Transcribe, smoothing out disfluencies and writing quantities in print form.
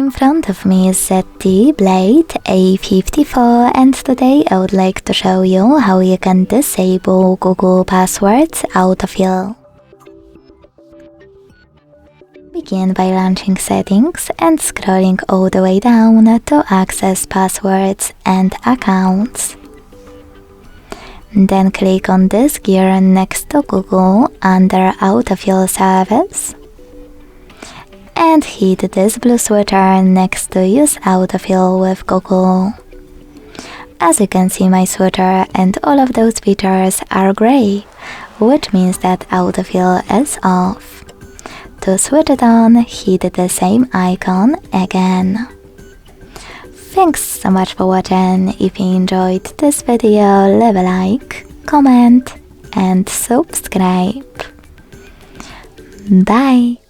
In front of me is ZTE Blade A54, and today I would like to show you how you can disable Google Passwords autofill. Begin by launching Settings and scrolling all the way down to access passwords and accounts. Then click on this gear next to Google under Autofill service. And hit this blue switcher next to Use Autofill with Google. As you can see, my switcher and all of those features are gray, which means that autofill is off. To switch it on, hit the same icon again. Thanks so much for watching. If you enjoyed this video, leave a like, comment and subscribe. Bye!